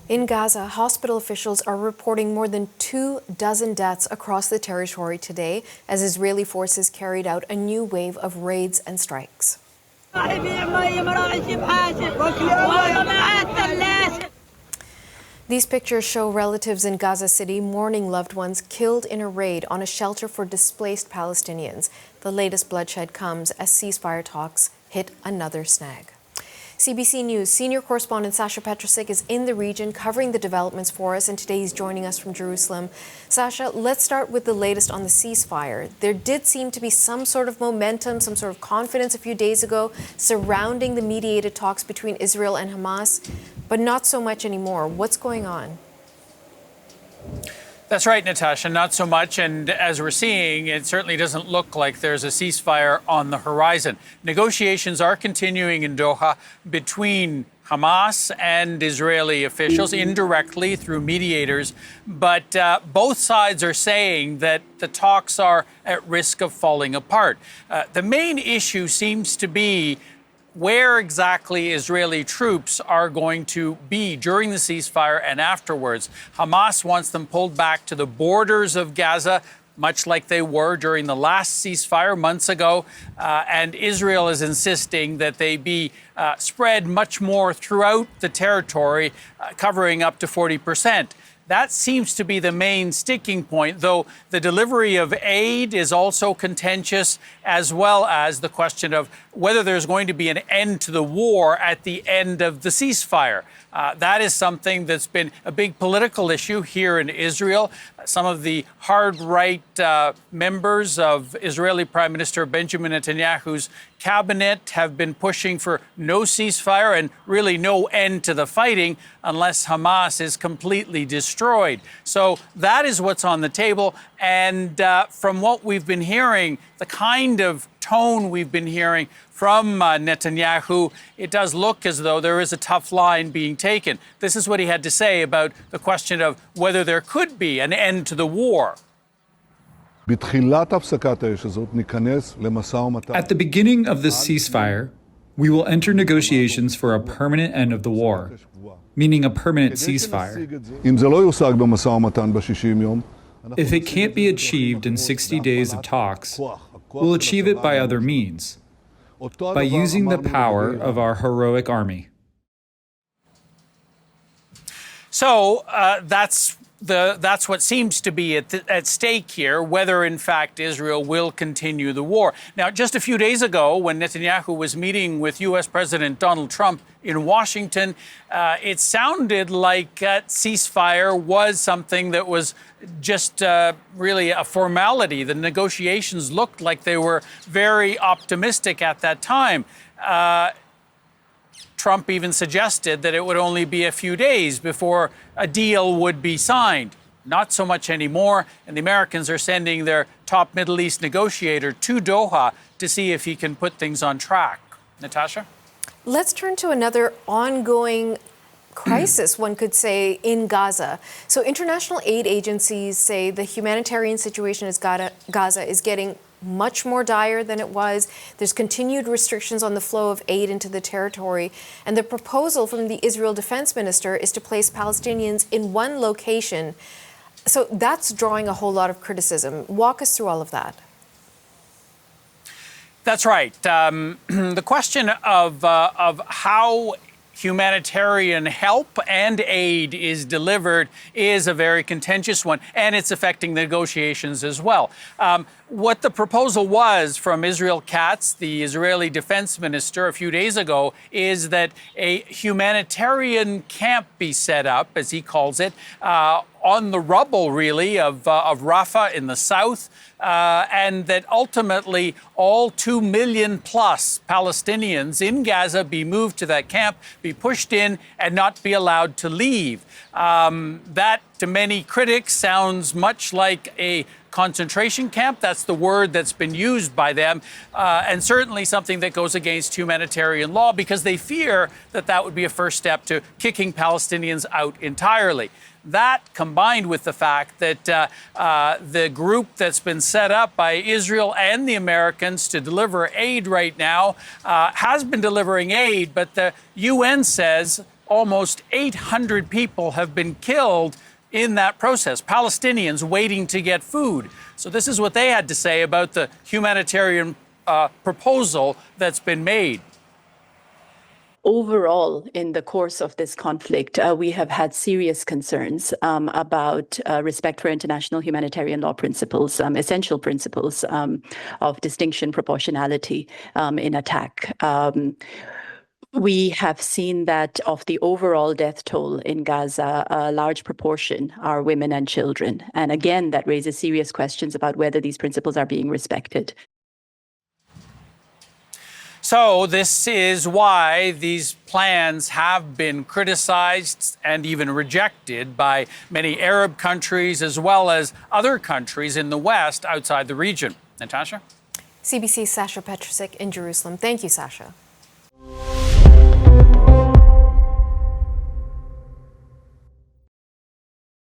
In Gaza, hospital officials are reporting more than 24 deaths across the territory today as Israeli forces carried out a new wave of raids and strikes. These pictures show relatives in Gaza City mourning loved ones killed in a raid on a shelter for displaced Palestinians. The latest bloodshed comes as ceasefire talks hit another snag. CBC News senior correspondent Sasha Petrosic is in the region covering the developments for us, and today he's joining us from Jerusalem. Sasha, let's start with the latest on the ceasefire. There did seem to be some sort of momentum, some sort of confidence a few days ago surrounding the mediated talks between Israel and Hamas, but not so much anymore. What's going on? That's right, Natasha, not so much. And as we're seeing, it certainly doesn't look like there's a ceasefire on the horizon. Negotiations are continuing in Doha between Hamas and Israeli officials indirectly through mediators. But both sides are saying that the talks are at risk of falling apart. The main issue seems to be where exactly Israeli troops are going to be during the ceasefire and afterwards. Hamas wants them pulled back to the borders of Gaza, much like they were during the last ceasefire months ago. And Israel is insisting that they be spread much more throughout the territory, covering up to 40%. That seems to be the main sticking point, though the delivery of aid is also contentious, as well as the question of whether there's going to be an end to the war at the end of the ceasefire. That is something that's been a big political issue here in Israel. Some of the hard-right members of Israeli Prime Minister Benjamin Netanyahu's cabinet have been pushing for no ceasefire and really no end to the fighting unless Hamas is completely destroyed. So that is what's on the table. And from what we've been hearing, the kind of tone we've been hearing from Netanyahu, it does look as though there is a tough line being taken. This is what he had to say about the question of whether there could be an end to the war. At the beginning of this ceasefire, we will enter negotiations for a permanent end of the war, meaning a permanent ceasefire. If it can't be achieved in 60 days of talks, we'll achieve it by other means, by using the power of our heroic army. So that's what seems to be at stake here, whether in fact Israel will continue the war. Now, just a few days ago, when Netanyahu was meeting with U.S. President Donald Trump in Washington, it sounded like ceasefire was something that was just really a formality. The negotiations looked like they were very optimistic at that time. Trump even suggested that it would only be a few days before a deal would be signed. Not so much anymore, and the Americans are sending their top Middle East negotiator to Doha to see if he can put things on track. Natasha? Let's turn to another ongoing crisis, one could say, in Gaza. So international aid agencies say the humanitarian situation in Gaza is getting much more dire than it was. There's continued restrictions on the flow of aid into the territory. And the proposal from the Israel Defense Minister is to place Palestinians in one location. So that's drawing a whole lot of criticism. Walk us through all of that. That's right. The question of how humanitarian help and aid is delivered is a very contentious one, and it's affecting negotiations as well. What the proposal was from Israel Katz, the Israeli defense minister, a few days ago, is that a humanitarian camp be set up, as he calls it, on the rubble, really, of Rafah in the south, and that ultimately all 2 million plus Palestinians in Gaza be moved to that camp, be pushed in, and not be allowed to leave. That, to many critics, sounds much like a concentration camp. That's the word that's been used by them, and certainly something that goes against humanitarian law, because they fear that that would be a first step to kicking Palestinians out entirely. That, combined with the fact that the group that's been set up by Israel and the Americans to deliver aid right now has been delivering aid, but the UN says almost 800 people have been killed in that process, Palestinians waiting to get food. So this is what they had to say about the humanitarian proposal that's been made. Overall, in the course of this conflict, we have had serious concerns about respect for international humanitarian law principles, essential principles of distinction, proportionality in attack. We have seen that of the overall death toll in Gaza, a large proportion are women and children. And again, that raises serious questions about whether these principles are being respected. So this is why these plans have been criticized and even rejected by many Arab countries as well as other countries in the West outside the region. Natasha? CBC's Sasha Petrusik in Jerusalem. Thank you, Sasha.